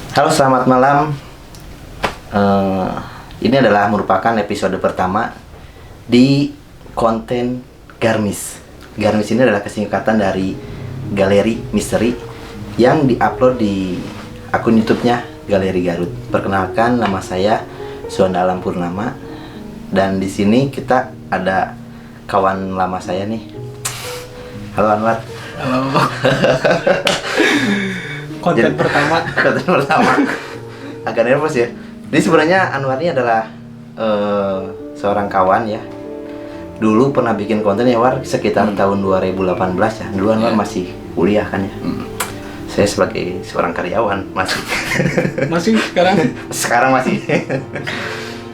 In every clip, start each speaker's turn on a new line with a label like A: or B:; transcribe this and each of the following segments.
A: Halo, selamat malam. Ini adalah merupakan episode pertama di konten Garmis. Garmis ini adalah kesingkatan dari Galeri Misteri yang diupload di akun YouTube-nya Galeri Garut. Perkenalkan, nama saya Suanda Alam Purnama, dan di sini kita ada kawan lama saya nih. Halo Anwar.
B: Halo. Konten pertama.
A: Agak nervous ya. Jadi sebenarnya Anwar ini adalah seorang kawan ya. Dulu pernah bikin konten ya, War, sekitar tahun 2018 ya. Dulu Anwar masih kuliah kan ya. Saya sebagai seorang karyawan masih.
B: Masih sekarang?
A: Sekarang masih.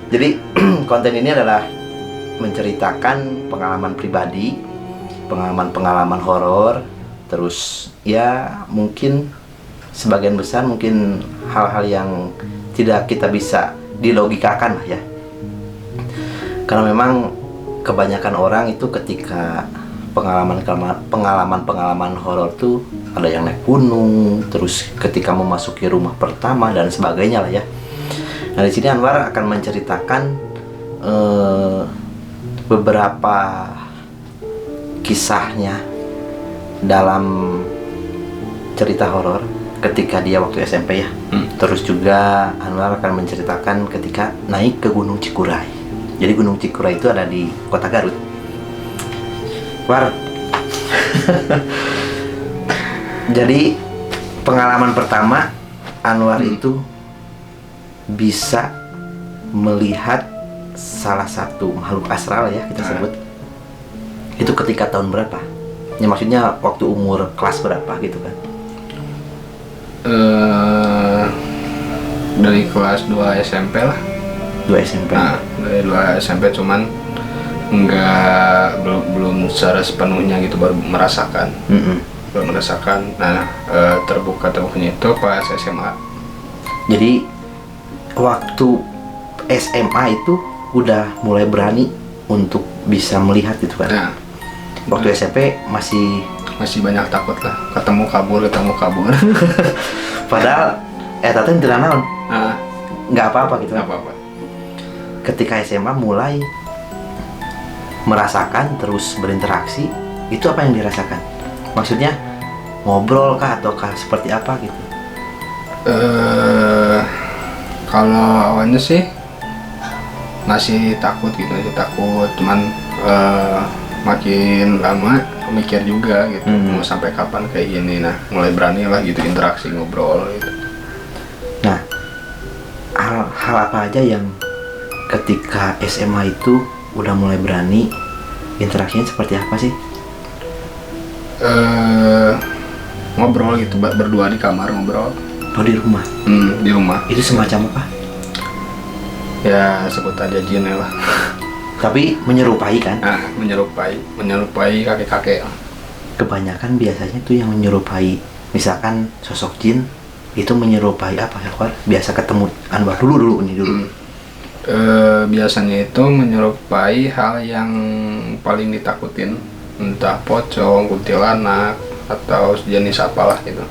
A: Jadi konten ini adalah menceritakan pengalaman pribadi, pengalaman horor, terus ya mungkin sebagian besar mungkin hal-hal yang tidak kita bisa dilogikakan lah ya. Karena memang kebanyakan orang itu ketika pengalaman horor tuh ada yang naik gunung, terus ketika memasuki rumah pertama dan sebagainya lah ya. Nah, di sini Anwar akan menceritakan beberapa kisahnya dalam cerita horor ketika dia waktu SMP ya. Terus juga Anwar akan menceritakan ketika naik ke Gunung Cikuray. Jadi Gunung Cikuray itu ada di Kota Garut. War. Jadi pengalaman pertama Anwar itu bisa melihat salah satu makhluk astral ya kita sebut. Itu ketika tahun berapa? Ya maksudnya waktu umur kelas berapa gitu kan?
B: Dari kelas 2 SMP lah.
A: 2 SMP.
B: Nah, dari 2 SMP cuman belum secara sepenuhnya gitu, baru merasakan. Belum merasakan. Nah, terbukanya itu pas SMA.
A: Jadi waktu SMA itu udah mulai berani untuk bisa melihat gitu kan?
B: Nah,
A: waktu SMP masih
B: banyak takut lah, ketemu kabur.
A: Padahal tatanya tidak naon.
B: Nah,
A: Nggak apa-apa gitu.
B: nggak apa-apa.
A: Ketika SMA mulai merasakan terus berinteraksi, itu apa yang dirasakan? Maksudnya ngobrol kah ataukah seperti apa gitu?
B: Kalau awalnya sih masih takut gitu, cuman makin lama mikir juga gitu, mau sampai kapan kayak gini. Nah, mulai berani lah gitu interaksi, ngobrol gitu.
A: Nah, hal apa aja yang ketika SMA itu udah mulai berani, interaksinya seperti apa sih?
B: Ngobrol gitu, berdua di kamar ngobrol.
A: Oh, di rumah?
B: Di rumah.
A: Itu semacam apa?
B: Ya sebut aja jin lah.
A: Tapi menyerupai kan?
B: Nah, menyerupai kakek-kakek.
A: Kebanyakan biasanya tuh yang menyerupai, misalkan sosok jin itu menyerupai apa ya, War? Biasa ketemu Anwar dulu.
B: Biasanya itu menyerupai hal yang paling ditakutin, entah pocong, kuntilanak, atau sejenis apalah gitu.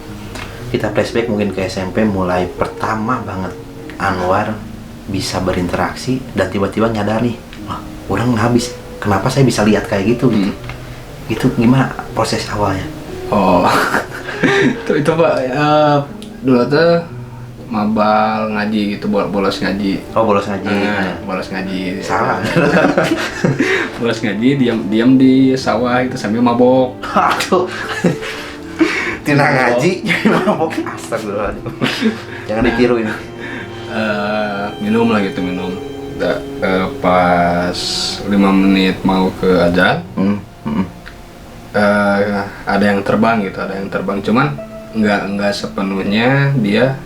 A: Kita flashback mungkin ke SMP, mulai pertama banget Anwar bisa berinteraksi dan tiba-tiba nyadar nih, wah, orang habis. Kenapa saya bisa lihat kayak gitu? Itu gimana proses awalnya?
B: Oh, itu Pak, dulu tuh mabal ngaji gitu, bolos ngaji.
A: Oh, bolos ngaji.
B: Bolos ngaji.
A: Salah.
B: Bolos ngaji, diam di sawah itu sambil mabok.
A: Aduh. Tina ngaji jadi mabok. Astagfirullahaladzim. Jangan ditiru ini.
B: Minum. Pas 5 menit mau ke azan, ada yang terbang gitu, cuman nggak sepenuhnya dia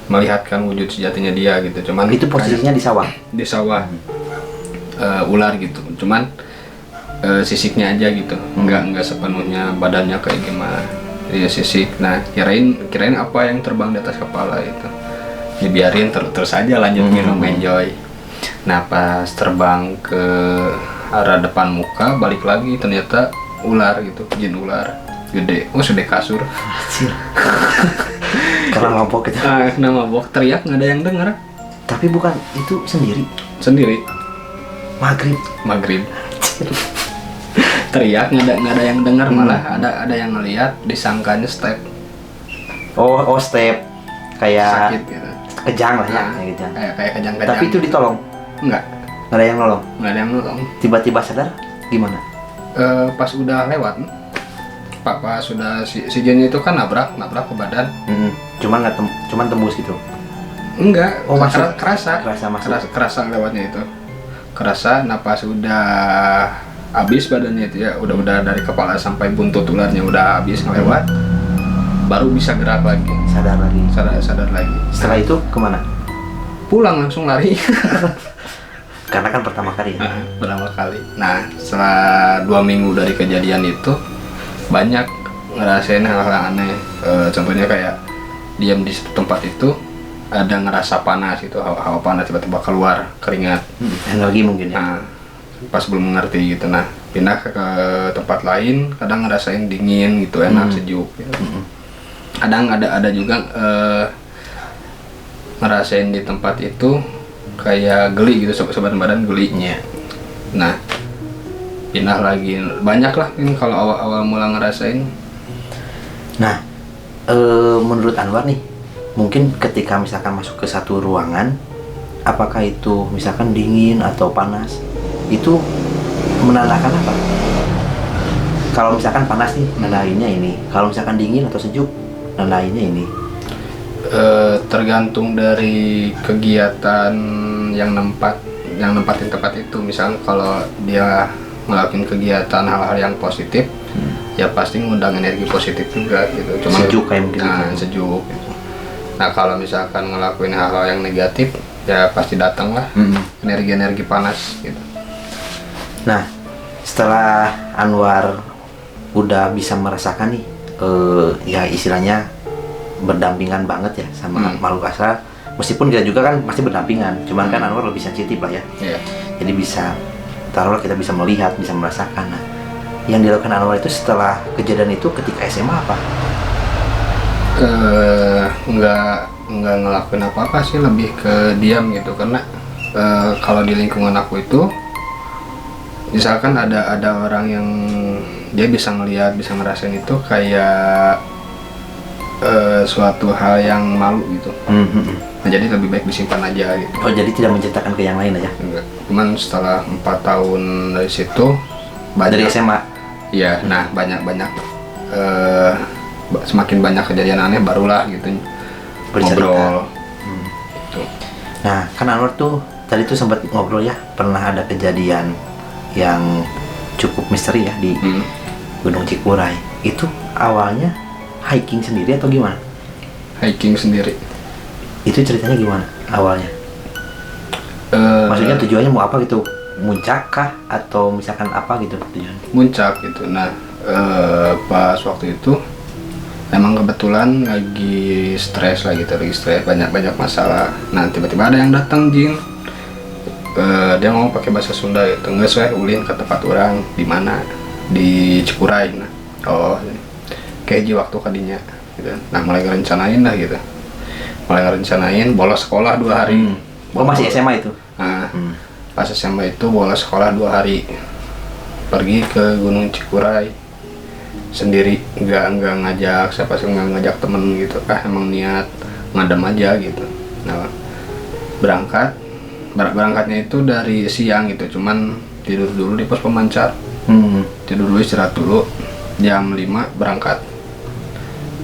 B: melihatkan wujud sejatinya dia gitu, cuman
A: itu posisinya di sawah.
B: Ular gitu, cuman sisiknya aja gitu, nggak sepenuhnya badannya kayak gimana, dia sisik. Nah, kirain apa yang terbang di atas kepala itu, dibiarin terus aja lanjut minum, enjoy. Nah, pas terbang ke arah depan muka, balik lagi ternyata ular gitu, jin ular gede, sudah kasur.
A: Karena mabok gitu.
B: Kena mabok, teriak nggak ada yang dengar.
A: Tapi bukan itu
B: Sendiri.
A: Maghrib.
B: Teriak nggak ada yang dengar, malah ada yang ngelihat, disangkanya step.
A: Oh step kayak
B: Sakit gitu.
A: kejang lah ya,
B: Nah,
A: kayak kejang.
B: Kayak kejang-kejang.
A: Tapi itu ditolong.
B: nggak
A: Nggak ada yang nolong.
B: nggak ada yang nolong.
A: Tiba-tiba sadar gimana?
B: Pas udah lewat, pas sudah si Jenny itu kan nabrak ke badan.
A: Cuman tembus gitu.
B: Enggak,
A: Oh, masuk.
B: kerasa
A: Masuk.
B: kerasa lewatnya itu. Kerasa, napas udah habis badannya itu ya, udah dari kepala sampai buntut ularnya udah habis ngelewat, baru bisa gerak lagi,
A: Sadar lagi.
B: sadar lagi.
A: Setelah itu kemana?
B: Pulang langsung lari.
A: Karena kan pertama kali ya.
B: Pertama kali. Nah, setelah 2 minggu dari kejadian itu, banyak ngerasain hal-hal aneh. Contohnya kayak diam di tempat itu, ada ngerasa panas itu, hawa panas tiba-tiba keluar keringat.
A: Energi mungkin ya.
B: Nah, pas belum mengerti gitu. Nah, pindah ke tempat lain, kadang ngerasain dingin gitu, enak, sejuk gitu. Kadang ada juga ngerasain di tempat itu kayak geli gitu, badan gelinya. Nah, pindah lagi, banyak lah ini kalau awal mula ngerasain.
A: Nah, menurut Anwar nih, mungkin ketika misalkan masuk ke satu ruangan, apakah itu misalkan dingin atau panas, itu menandakan apa? Kalau misalkan panas nih, nandainnya ini. Kalau misalkan dingin atau sejuk, nandainnya ini.
B: Tergantung dari kegiatan yang nempatin tempat itu. Misalnya kalau dia ngelakuin kegiatan hal-hal yang positif, ya pasti ngundang energi positif juga gitu. Cuma
A: Sejuk kayak mungkin
B: nah,
A: gitu.
B: sejuk gitu. Nah, kalau misalkan ngelakuin hal-hal yang negatif, ya pasti datang lah energi-energi panas gitu.
A: Nah, setelah Anwar udah bisa merasakan nih, ya istilahnya berdampingan banget ya sama makhluk astral. Meskipun kita juga kan masih berdampingan, cuman kan Anwar lebih sensitif lah ya.
B: Iya.
A: Jadi bisa, taruhlah kita bisa melihat, bisa merasakan. Nah, yang dilakukan Anwar itu setelah kejadian itu ketika SMA apa?
B: Nggak ngelakuin apa-apa sih, lebih ke diam gitu. Karena kalau di lingkungan aku itu, misalkan ada orang yang dia bisa ngelihat, bisa ngerasain itu kayak suatu hal yang malu gitu. Nah, jadi lebih baik disimpan aja gitu.
A: Oh, jadi tidak menceritakan ke yang lain aja?
B: Enggak. Cuman setelah 4 tahun dari situ,
A: Dari SMA?
B: Iya, nah banyak semakin banyak kejadian aneh, barulah gitu
A: Bercerita.
B: ngobrol. Gitu.
A: Nah, kan Anwar tuh tadi tuh sempat ngobrol ya, pernah ada kejadian yang cukup misteri ya di Gunung Cikuray. Itu awalnya hiking sendiri atau gimana?
B: Hiking sendiri.
A: Itu ceritanya gimana awalnya? Maksudnya tujuannya mau apa gitu? Muncak kah? Atau misalkan apa gitu tujuannya?
B: Muncak gitu. Nah, pas waktu itu emang kebetulan lagi stres lah gitu, banyak masalah. Nah, tiba-tiba ada yang datang Jin. Dia ngomong pakai bahasa Sunda gitu, nggak sesuai ulin ke tempat orang di mana, di Cikuray. Nah, oh kayak waktu kadinya gitu. Nah, mulai ngerencanain lah gitu, bolos sekolah 2 hari.
A: Oh, masih SMA itu?
B: Nah, pas SMA itu bolos sekolah 2 hari, pergi ke Gunung Cikuray sendiri, nggak ngajak siapa sih, nggak ngajak temen gitu. Emang niat ngadem aja gitu. Nah, berangkatnya itu dari siang gitu, cuman tidur dulu di pos pemancar. Tidur dulu, istirahat dulu, jam 5 berangkat.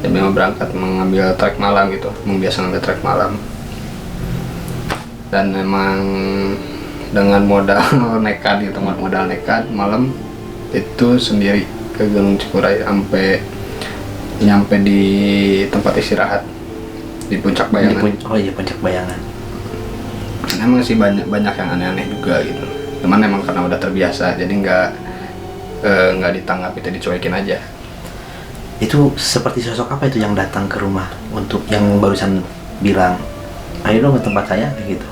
B: Jam 5 berangkat mengambil trek malam gitu, biasa ngambil trek malam. Dan memang dengan modal nekat gitu, modal nekat malam itu sendiri ke Gunung Cikuray, sampai nyampe di tempat istirahat di Puncak Bayangan.
A: Oh iya, Puncak Bayangan.
B: Emang sih banyak yang aneh-aneh juga gitu. Cuman emang karena udah terbiasa, jadi nggak ditanggap, itu dicuekin aja.
A: Itu seperti sosok apa itu yang datang ke rumah untuk yang barusan bilang, ayo dong ke tempat saya kayak gitu?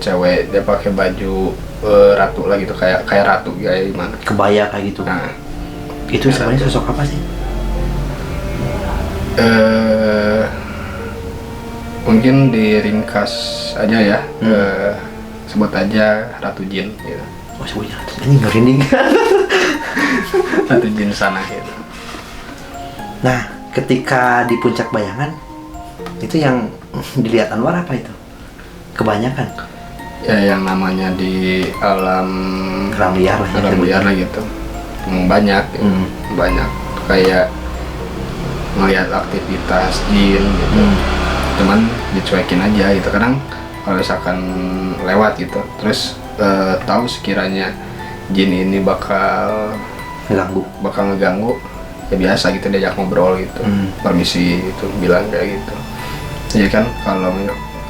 B: Cewek dia pakai baju ratu lah gitu, kayak ratu kayak gimana?
A: Kebaya kayak gitu.
B: Nah,
A: itu sebenarnya sosok apa sih?
B: Mungkin diringkas aja ya. Sebut aja Ratu Jin gitu.
A: Oh sebutnya ini ngerinding.
B: Ratu Jin sana gitu.
A: Nah ketika di puncak bayangan itu yang dilihat Anwar apa itu? Kebanyakan
B: Ya yang namanya di alam
A: liar lah ya,
B: alam liar lah gitu. Banyak gitu. Banyak kayak ngelihat aktivitas jin gitu. Cuman dicuekin aja gitu. Kadang kalau misalkan lewat gitu terus tahu sekiranya jin ini bakal ngeganggu ya biasa gitu diajak ngobrol gitu. Permisi gitu bilang kayak gitu. Jadi kan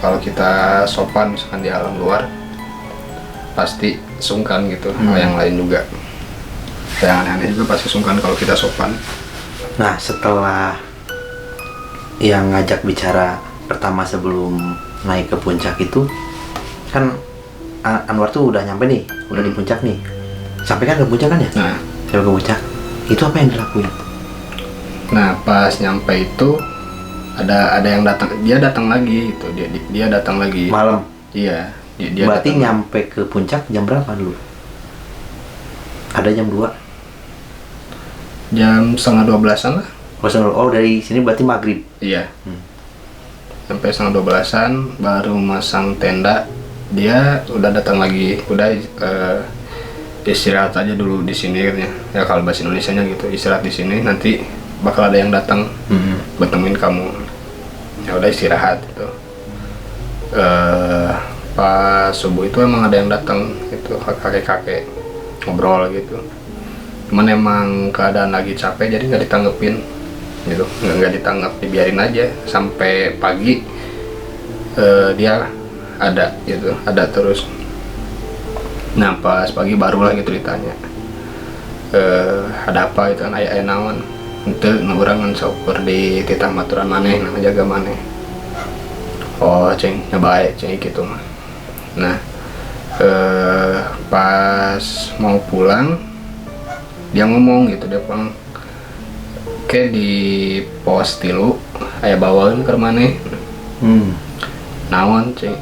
B: kalau kita sopan misalkan di alam luar pasti sungkan gitu. Yang lain juga yang aneh-aneh juga pasti sungkan kalau kita sopan.
A: Nah setelah yang ngajak bicara pertama sebelum naik ke puncak itu kan Anwar tuh udah nyampe nih, udah di puncak nih. Sampai kan ke puncak kan ya?
B: Nah,
A: sampai ke puncak itu apa yang dilakuin?
B: Nah pas nyampe itu ada yang datang, dia datang lagi itu dia datang lagi
A: Malam.
B: Iya dia
A: Berarti
B: datang.
A: nyampe ke puncak jam berapa dulu? Ada jam 2?
B: Jam 11:30 lah.
A: Oh dari sini berarti maghrib.
B: Iya. Sampai 11:30 baru masang tenda. Dia udah datang lagi, udah istirahat aja dulu di sini katanya. Ya kalau bahasa Indonesianya gitu, istirahat di sini nanti bakal ada yang datang buat nemuin kamu. Ya udah istirahat gitu. Pas subuh itu emang ada yang datang gitu, kakek-kakek ngobrol gitu. Cuman emang keadaan lagi capek jadi nggak ditanggepin gitu, nggak ditanggap, dibiarin aja sampai pagi. Dia ada gitu, ada terus. Nah pas pagi barulah gitu ditanya ada apa itu kan ayah naon itu ngurangan saukur di titah maturan maneh nah jaga maneh. Oh ceng ngebaik ceng gitu mah. Nah pas mau pulang dia ngomong gitu, dia pulang kayak di pos tilu ayah bawain ke maneh. Naon ceng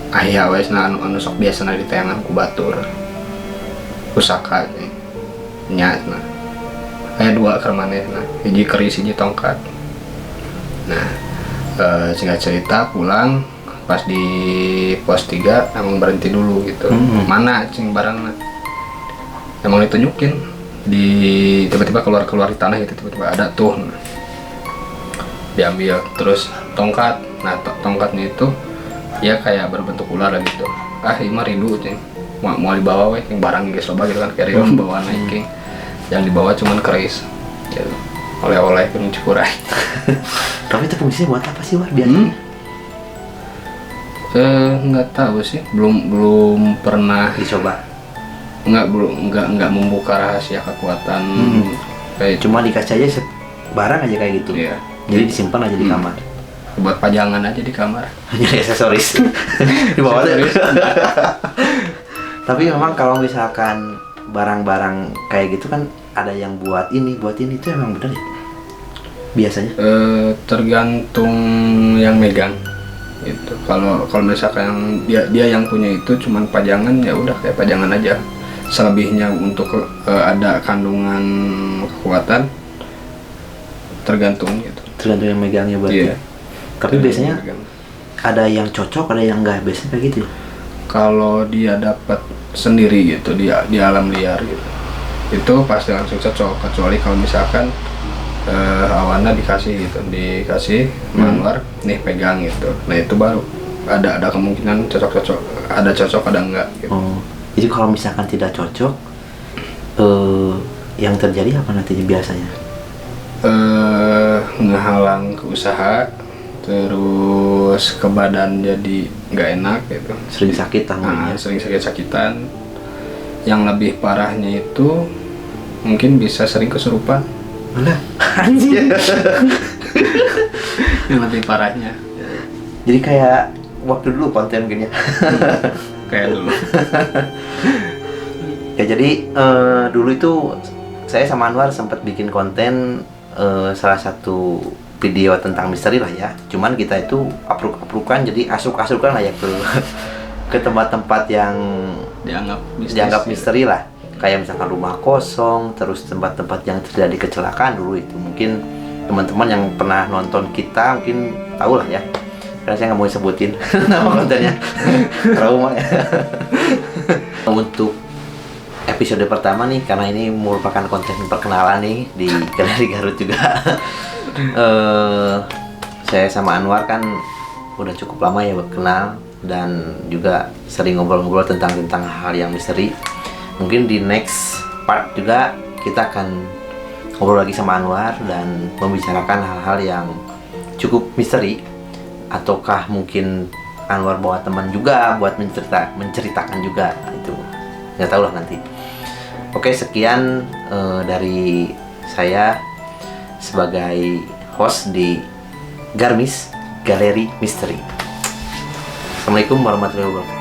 B: ayah wes na anu sok biasa di tayangan ku batur pusaka ceng nya nah ayah 2 ke maneh nah hiji keris hiji tongkat. Nah singkat cerita pulang pas di pos 3 emang berhenti dulu gitu. Mana cing barangnya emang ditunjukin di tiba-tiba keluar di tanah gitu, tiba-tiba ada tuh diambil. Terus tongkat, nah tongkatnya itu ya kayak berbentuk ular gitu. Ini mah rindu cing mau dibawa weh yang barang geus loba gitu kan kayak rindu bawa naiking. Yang dibawa cuman keris gitu. Oleh-oleh kuning cukurai.
A: Tapi itu fungsinya buat apa sih War biasanya?
B: Nggak tahu sih, belum pernah
A: Dicoba.
B: Nggak membuka rahasia kekuatan kayak
A: Cuma dikasih aja barang aja kayak gitu.
B: Iya.
A: Jadi disimpan aja di kamar.
B: buat pajangan aja di kamar.
A: Jadi aksesoris. Di bawah aja. Tapi memang kalau misalkan barang-barang kayak gitu kan ada yang buat ini itu emang bener ya? Biasanya?
B: Tergantung yang megang itu. Kalau misalkan dia yang punya itu cuman pajangan ya udah kayak pajangan aja. Selebihnya untuk ada kandungan kekuatan tergantung gitu.
A: Tergantung yang megangnya berarti.
B: Iya.
A: Tapi biasanya ada yang cocok, ada yang enggak, biasanya kayak gitu ya?
B: Kalau dia dapat sendiri gitu di alam liar gitu, itu pasti langsung cocok. Kecuali kalau misalkan awannya dikasih Anwar nih pegang gitu, nah itu baru ada kemungkinan cocok, ada cocok ada enggak gitu.
A: Oh, jadi kalau misalkan tidak cocok, yang terjadi apa nantinya biasanya?
B: Ngehalang ke usaha, terus ke badan jadi nggak enak gitu,
A: Sering sakit tangannya.
B: sering sakit-sakitan. Yang lebih parahnya itu mungkin bisa sering kesurupan.
A: Mana? Anjing.
B: Yang lebih parahnya
A: Jadi kayak waktu dulu konten gini ya.
B: kayak dulu.
A: Ya jadi dulu itu saya sama Anwar sempat bikin konten salah satu video tentang misteri lah ya. Cuman kita itu apruk-aprukan, jadi asuk-asukan lah ya ke ke tempat-tempat yang dianggap misteri lah. Kayak misalkan rumah kosong, terus tempat-tempat yang terjadi kecelakaan dulu itu. Mungkin teman-teman yang pernah nonton kita mungkin tahu lah ya. Karena saya nggak mau sebutin nama kontennya, trauma ya. Untuk episode pertama nih, karena ini merupakan konten perkenalan nih di Galeri Garut juga. Saya sama Anwar kan udah cukup lama ya berkenal dan juga sering ngobrol-ngobrol tentang hal yang misteri. Mungkin di next part juga kita akan ngobrol lagi sama Anwar dan membicarakan hal-hal yang cukup misteri, ataukah mungkin Anwar bawa teman juga buat menceritakan juga, itu nggak tahu lah nanti. Oke, sekian dari saya sebagai host di Garmis Galeri Misteri. Assalamualaikum warahmatullahi wabarakatuh.